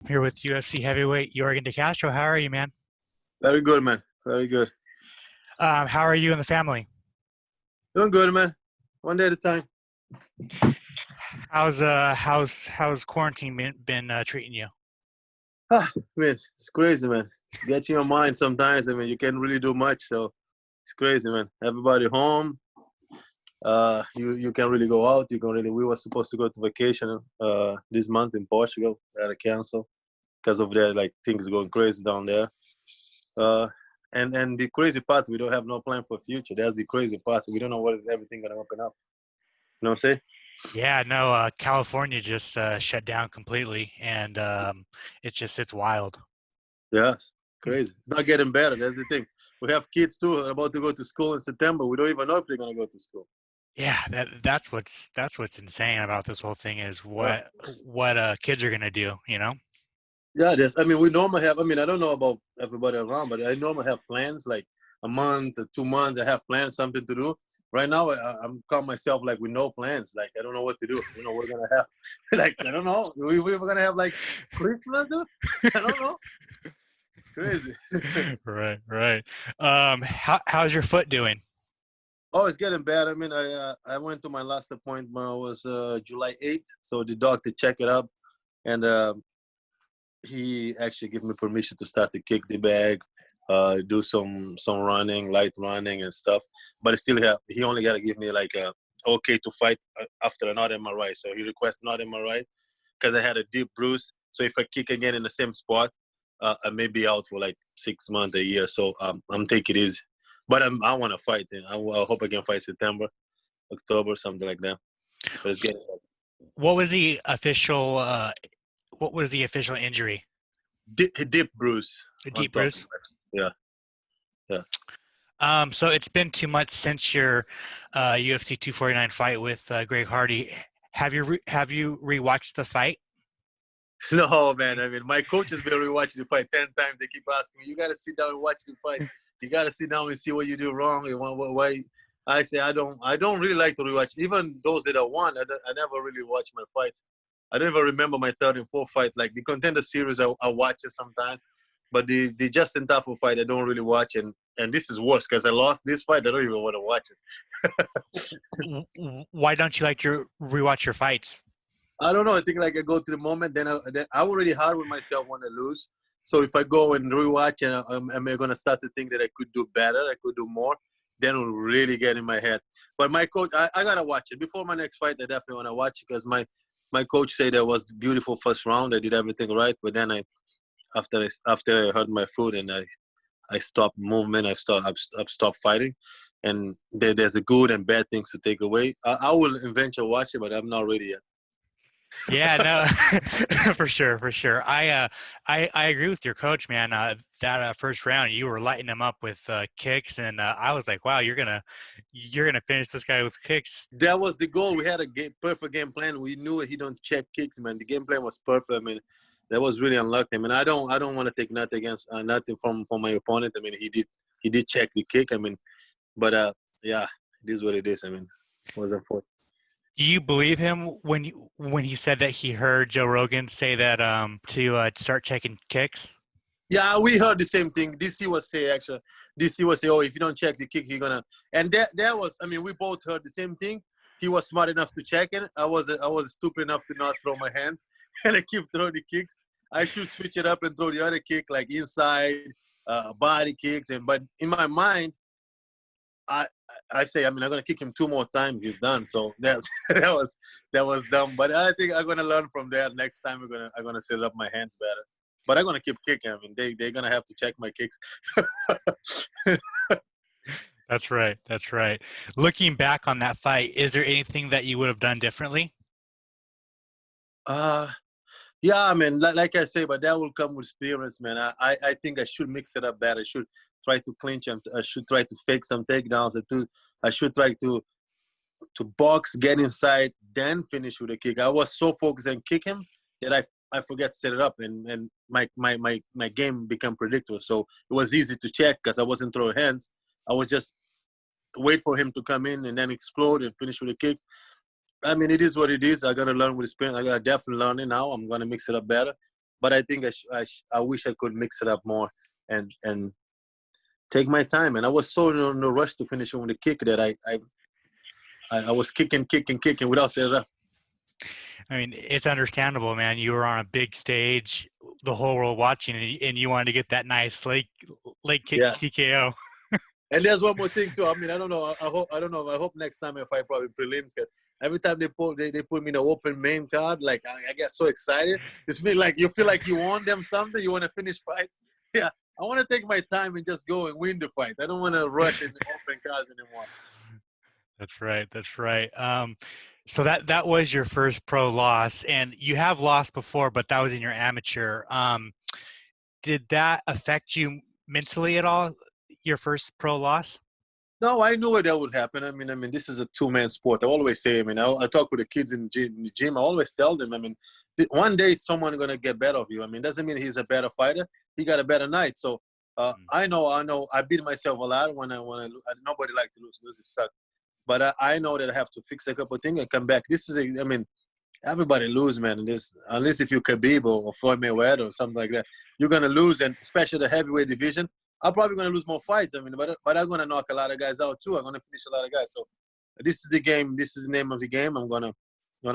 I'm here with UFC heavyweight Yorgan De Castro. How are you, man? Very good, man. Very good. How are you and the family? Doing good, man. One day at a time. How's quarantine been treating you? Man, it's crazy, man. Gets in your mind sometimes. I mean, you can't really do much, so it's crazy, man. Everybody home. You can't really go out. You can really. We were supposed to go to vacation this month in Portugal. We had to cancel because of the things going crazy down there. Uh, and the crazy part, we don't have no plan for future. That's the crazy part. We don't know what is everything gonna open up. You know what I'm saying? Yeah, no, California just shut down completely, and it's wild. Yes, crazy. It's not getting better. That's the thing. We have kids too about to go to school in September. We don't even know if they're gonna go to school. Yeah, that's what's insane about this whole thing is Yeah, what kids are gonna do, you know? yeah. I mean, we normally have. I mean, I don't know about everybody around, but I normally have plans like a month or 2 months. I have plans, something to do. Right now, I'm calling myself like with no plans. Like I don't know what to do. You know, we're gonna have like I don't know. We're gonna have like Christmas, dude. I don't know. It's crazy. Right, right. How's your foot doing? Oh, it's getting bad. I mean, I went to my last appointment was July 8th, so the doctor checked it up, and he actually gave me permission to start to kick the bag, do some running, light running and stuff. But he only got to give me like a okay to fight after an MRI. So he requested an MRI because I had a deep bruise. So if I kick again in the same spot, I may be out for like 6 months, a year. So I'm taking it easy. But I want to fight. And I hope I can fight September, October, something like that. But it's getting What was the official what was the official injury? deep bruise A on deep top. bruise? Yeah, yeah. So it's been 2 months since your UFC 249 fight with Greg Hardy. Have you rewatched the fight? No, man. I mean, my coach has been rewatching the fight 10 times. They keep asking me, "You got to sit down and watch the fight. You got to sit down and see what you do wrong." You want why? I say I don't. I don't really like to rewatch. Even those that I won, I never really watch my fights. I don't even remember my third and fourth fight. Like the contender series, I watch it sometimes, but the Justin Taffel fight, I don't really watch. And this is worse because I lost this fight. I don't even want to watch it. Why don't you like to rewatch your fights? I don't know. I think like I go to the moment, then I'm already hard with myself when I lose. So if I go and rewatch and I'm gonna start to think that I could do better, I could do more, then it will really get in my head. But my coach, I gotta watch it before my next fight. I definitely wanna watch it because my coach said that was beautiful first round. I did everything right, but then after I hurt my foot and I stopped movement, I've stopped fighting, and there's a good and bad things to take away. I will eventually watch it, but I'm not ready yet. Yeah, no, for sure, for sure. I agree with your coach, man. That first round, you were lighting him up with kicks, and I was like, wow, you're gonna finish this guy with kicks. That was the goal. We had a perfect game plan. We knew he don't check kicks, man. The game plan was perfect. I mean, that was really unlucky. I mean, I don't want to take nothing against nothing from my opponent. I mean, he did check the kick. I mean, but yeah, it is what it is. I mean, it was unfortunate. Do you believe him when he said that he heard Joe Rogan say that to start checking kicks? Yeah, we heard the same thing. DC was say actually. DC was say, oh, if you don't check the kick, you're gonna. And that was. I mean, we both heard the same thing. He was smart enough to check it. I was stupid enough to not throw my hands, and I keep throwing the kicks. I should switch it up and throw the other kick like inside, body kicks. But in my mind, I I say, I mean, I'm gonna kick him 2 more times. He's done. So that's that was dumb. But I think I'm gonna learn from that. Next time I'm gonna set up my hands better. But I'm gonna keep kicking. I mean, they're gonna have to check my kicks. That's right. That's right. Looking back on that fight, is there anything that you would have done differently? uh yeah, I mean, like I say, but that will come with experience, man. I think I should mix it up better. I should try to clinch him. I should try to fake some takedowns. I should try to box, get inside, then finish with a kick. I was so focused on kick him that I forget to set it up, and my game become predictable. So it was easy to check because I wasn't throwing hands. I was just wait for him to come in and then explode and finish with a kick. I mean, it is what it is. I gotta learn with experience. I gotta definitely learn it now. I'm gonna mix it up better. But I think I wish I could mix it up more and take my time. And I was so in no rush to finish with the kick that I was kicking without setting up. I mean, it's understandable, man. You were on a big stage, the whole world watching, and you wanted to get that nice leg kick Yes. TKO. And there's one more thing too. I mean, I don't know. I don't know. I hope next time I fight probably prelims. Cause every time they put me in an open main card, like I get so excited. It's me like you feel like you won them something. You want to finish fight. Yeah, I want to take my time and just go and win the fight. I don't want to rush in the open cards anymore. That's right. That's right. So that was your first pro loss, and you have lost before, but that was in your amateur. Did that affect you mentally at all? Your first pro loss? No, I knew that would happen. I mean, this is a two-man sport. I always say, I mean, I talk with the kids in the gym. I always tell them, I mean, one day someone's gonna get better of you. I mean, doesn't mean he's a better fighter. He got a better night. So I know. I beat myself a lot when I nobody like to lose. Lose it sucks. But I know that I have to fix a couple of things and come back. I mean, everybody lose, man. Unless if you're Khabib or Floyd Mayweather or something like that, you're gonna lose, and especially the heavyweight division. I'm probably gonna lose more fights. I mean, but I'm gonna knock a lot of guys out too. I'm gonna finish a lot of guys. So this is the game. This is the name of the game. I'm gonna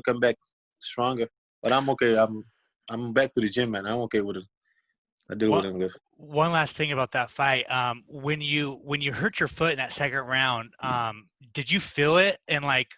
come back stronger. But I'm okay. I'm back to the gym, man. I'm okay with it. I deal with One it good. one last thing about that fight. When you hurt your foot in that second round, did you feel it? And like,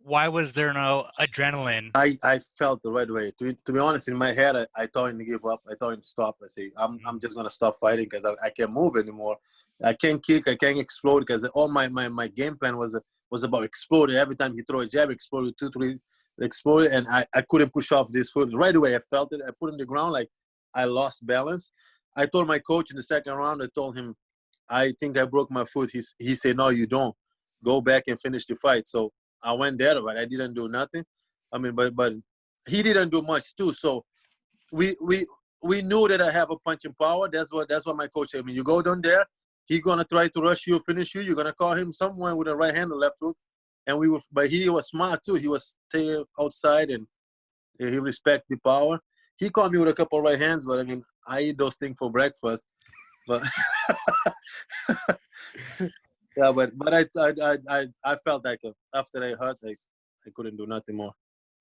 why was there no adrenaline? I felt the right way. To be honest, in my head, I thought him to give up. I thought him to stop. I say, I'm just gonna stop fighting because I can't move anymore. I can't kick. I can't explode because all my game plan was about exploding. Every time he throw a jab, explode 2, 3, explode, and I couldn't push off this foot right away. I felt it. I put him on the ground like I lost balance. I told my coach in the second round. I told him, I think I broke my foot. He said, no, you don't. Go back and finish the fight. So I went there, but I didn't do nothing. I mean, but he didn't do much too. So we knew that I have a punching power. That's what my coach said. I mean, you go down there, he's gonna try to rush you, finish you. You're gonna call him someone with a right hand or left hook. And but he was smart too. He was staying outside and he respect the power. He caught me with a couple of right hands, but I mean, I eat those things for breakfast. But yeah, but I felt like after I hurt, I couldn't do nothing more.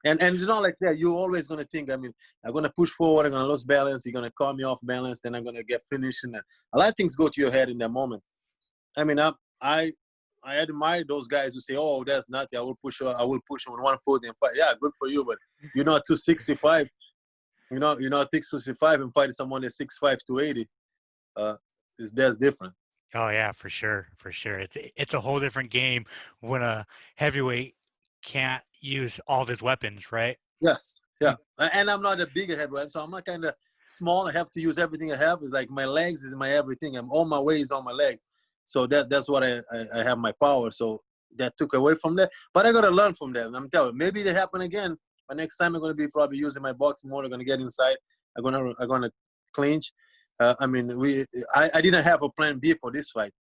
And it's not like that. You're always gonna think. I mean, I'm gonna push forward. I'm gonna lose balance. You're gonna call me off balance. Then I'm gonna get finished. And a lot of things go to your head in that moment. I mean, I admire those guys who say, "Oh, that's nothing. I will push you. I will push you on one foot and fight." Yeah, good for you. But you're not 265. You're not 665 and fighting someone that's 6'5", 280. That's different. Oh yeah, for sure, for sure. It's a whole different game when a heavyweight can't use all of his weapons, right? Yes, yeah. And I'm not a bigger heavyweight, so I'm not kind of small. I have to use everything I have. It's like my legs is my everything. I'm all my weight is on my leg. So that's what I have my power. So that took away from that. But I got to learn from that. And I'm telling you, maybe it happen again. But next time I'm going to be probably using my boxing more. I'm going to get inside. I'm going to clinch. I mean, I didn't have a plan B for this fight.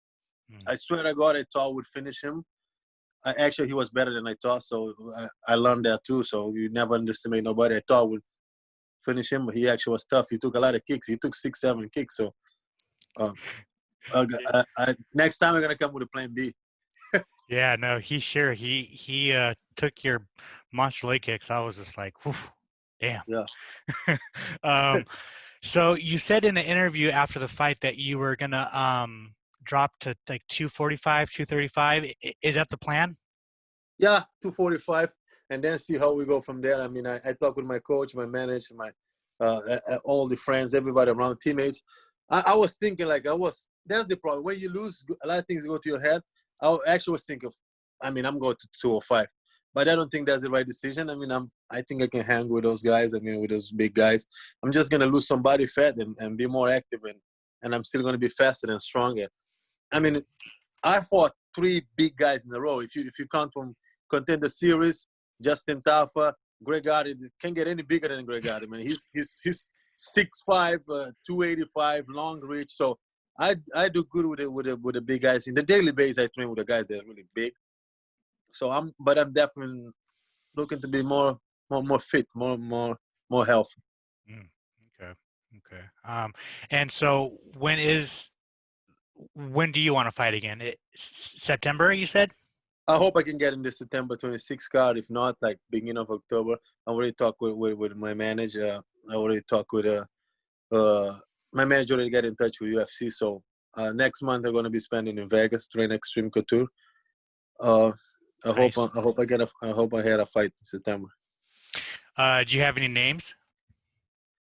Mm. I swear to God, I thought I would finish him. Actually, he was better than I thought, so I learned that too. So you never underestimate nobody. I thought I would finish him, but he actually was tough. He took a lot of kicks. He took 6, 7 kicks. So next time I'm gonna come with a plan B. Yeah, no, he took your monster leg kicks. I was just like, whew, damn. Yeah. um, so you said in an interview after the fight that you were gonna drop to like 245, 235. Is that the plan? Yeah, 245, and then see how we go from there. I mean, I talk with my coach, my manager, my all the friends, everybody around, teammates. I was thinking that's the problem. When you lose, a lot of things go to your head. I actually was thinking I'm going to 205, but I don't think that's the right decision. I mean, I think I can hang with those guys. I mean, with those big guys. I'm just gonna lose some body fat and be more active, and I'm still gonna be faster and stronger. I mean, I fought 3 big guys in a row. If you count from Contender Series, Justin Tafa, Greg Hardy, can't get any bigger than Greg Hardy. I mean, he's 6'5", 285, long reach. So I do good with the big guys. In the daily basis, I train with the guys that are really big. So I'm definitely looking to be more fit, more healthy. Mm, Okay. Okay. And so when do you want to fight again? September, you said? I hope I can get in the September 26th card. If not, like beginning of October. I already talked with my manager. I already talked with uh, my manager already got in touch with UFC. So next month I'm gonna be spending in Vegas training Extreme Couture. Uh, Nice. I hope I had a fight in September. Do you have any names?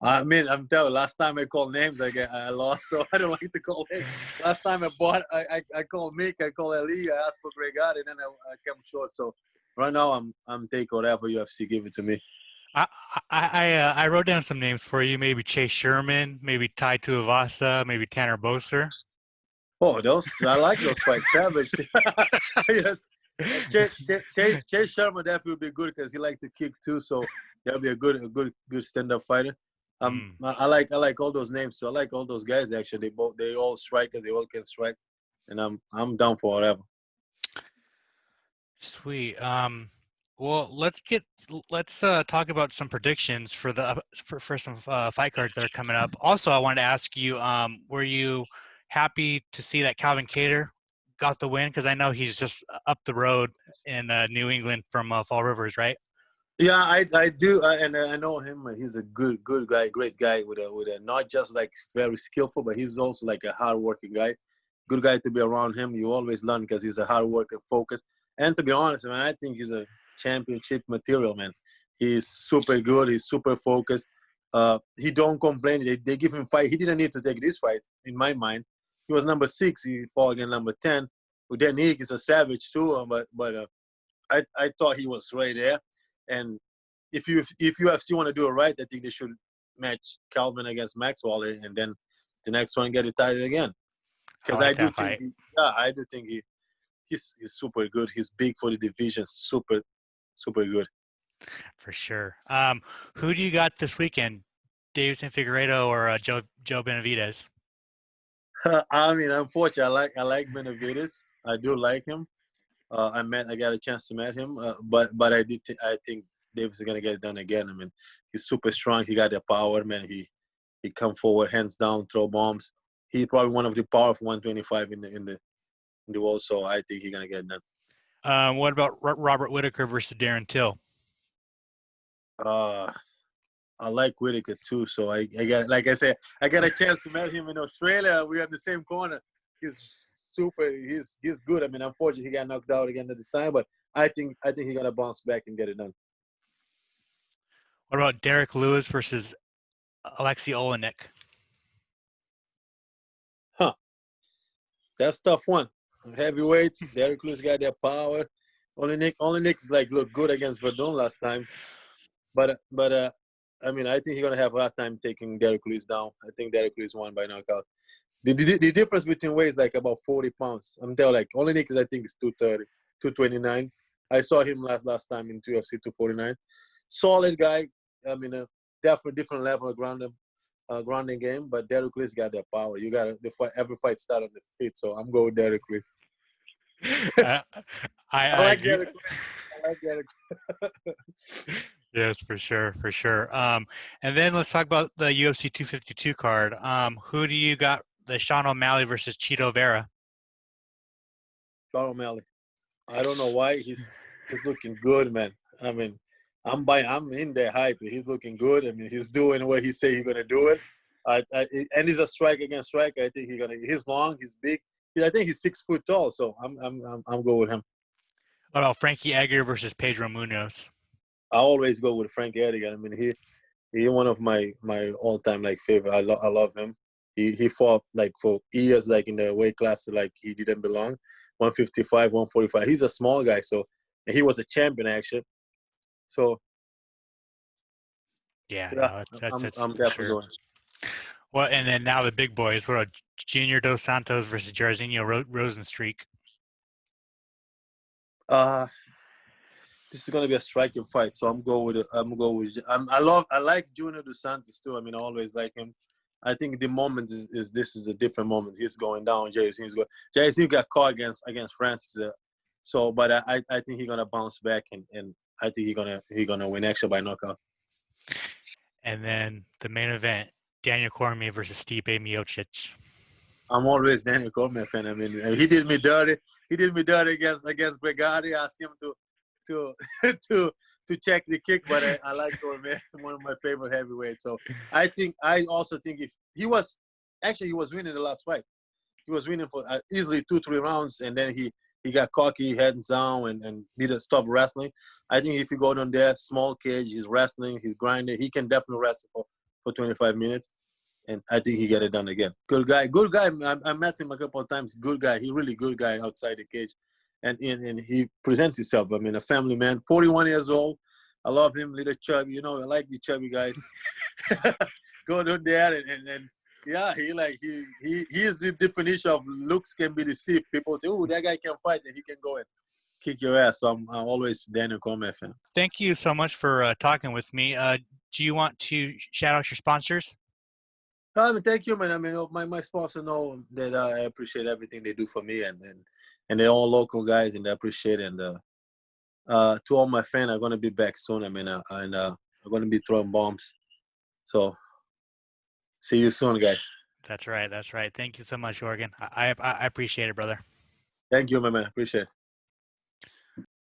I mean, I'm telling you, last time I called names, I lost, so I don't like to call names. Last time I called Mick, I called Ali, I asked for Gregard, and then I came short. So right now I'm take whatever UFC give it to me. I I wrote down some names for you. Maybe Chase Sherman, maybe Tai Tuivasa, maybe Tanner Boser. Oh, those I like those fights. Savage. Yes. Chase Sherman definitely would be good because he like to kick too, so that'll be a good stand-up fighter. Mm, I like all those names. So I like all those guys actually. They all strikers. They all can strike, and I'm down for whatever. sweet. Well, let's talk about some predictions for for some fight cards that are coming up. Also, I wanted to ask you, were you happy to see that Calvin Kattar got the win? Because I know he's just up the road in New England from Fall Rivers, right? Yeah, I do, and I know him. He's a good guy, great guy with a not just like very skillful, but he's also like a hardworking guy. Good guy to be around him. You always learn because he's a hard worker, focused. And to be honest, man, I think he's a championship material, man. He's super good. He's super focused. He don't complain. They give him fight. He didn't need to take this fight, in my mind. He was number 6. He fought against number 10. Udenik is a savage too, but I thought he was right there. And if UFC want to do it right, I think they should match Calvin against Maxwell, and then the next one get it tied again. I Because like that fight I do think he's super good. He's big for the division, super good. for sure. Who do you got this weekend? Davison Figueiredo or Joe Benavidez? I mean, unfortunately, I like Benavides. I do like him. I got a chance to meet him, but I think Davis is gonna get it done again. I mean, he's super strong. He got the power, man. He come forward, hands down, throw bombs. He's probably one of the powerful 125 in the world. So I think he's gonna get it done. What about Robert Whitaker versus Darren Till? Uh, I like Whitaker too. So I got, like I said, I got a chance to meet him in Australia. We're in the same corner. He's super. He's good. I mean, unfortunately, he got knocked out again at the time, but I think he's gonna bounce back and get it done. What about Derek Lewis versus Alexei Olenek? Huh. That's a tough one. Heavyweights, Derek Lewis got their power. Only Nick is like look good against Verdun last time, but I mean I think he's gonna have a hard time taking Derek Lewis down. I think Derek Lewis won by knockout. The difference between weight is like about 40 pounds. I'm telling like only Nick is I think is 230, 229. I saw him last time in UFC 249. Solid guy. I mean definitely different level of grounding game, but Derek Lewis got that power. You got the fight. Every fight start on the feet, so I'm going with Derek Lewis. I, I I like agree. Derek Lewis. I like Derek. Yes, for sure, for sure. And then let's talk about the UFC 252 card. Who do you got? The Sean O'Malley versus Cheeto Vera. Sean O'Malley. I don't know why he's looking good, man. I mean, I'm in there hype. He's looking good. I mean, he's doing what he say he's gonna do it. And he's a strike against strike. I think he's long, he's big. I think he's 6 foot tall. So I'm going with him. What about Frankie Edgar versus Pedro Munoz? I always go with Frank Edgar. I mean, he one of my all time like favorite. I love him. He fought like for years like in the weight class like he didn't belong. 155, 145. He's a small guy, so and he was a champion actually. So Yeah, yeah, no, that's I'm for definitely sure. going. Well, and then now the big boys. What about Junior Dos Santos versus Jairzinho Rosenstreich? Uh this is gonna be a striking fight. So I like Junior Dos Santos too. I mean, I always like him. I think the moment is this is a different moment. He's going down. Jairzinho got caught against Francis. But I think he's gonna bounce back and I think he's gonna win actually by knockout. And then the main event. Daniel Cormier versus Stipe Miocic. I'm always Daniel Cormier fan. I mean, he did me dirty. He did me dirty against Brigatti. I asked him to to to check the kick, but I like Cormier, one of my favorite heavyweights. So I also think if he was winning the last fight. He was winning for easily 2-3 rounds, and then he got cocky, heads down, and didn't stop wrestling. I think if you go down there, small cage, he's wrestling, he's grinding, he can definitely wrestle for 25 minutes. And I think he get it done again. Good guy. I met him a couple of times. Good guy. He really good guy outside the cage. And he presents himself. I mean, a family man, 41 years old. I love him, little chubby. You know, I like the chubby guys. Go down there and yeah, he is the definition of looks can be deceived. People say, oh, that guy can fight and he can go and kick your ass. So I'm always Daniel Cormier fan. Thank you so much for talking with me. Do you want to shout out your sponsors? I mean, thank you, man. I mean, my sponsor know that I appreciate everything they do for me, and they're all local guys, and they appreciate it. And to all my fans, I'm gonna be back soon. I mean, and I'm gonna be throwing bombs. So see you soon, guys. That's right. That's right. Thank you so much, Yorgan. I appreciate it, brother. Thank you, my man. Appreciate it.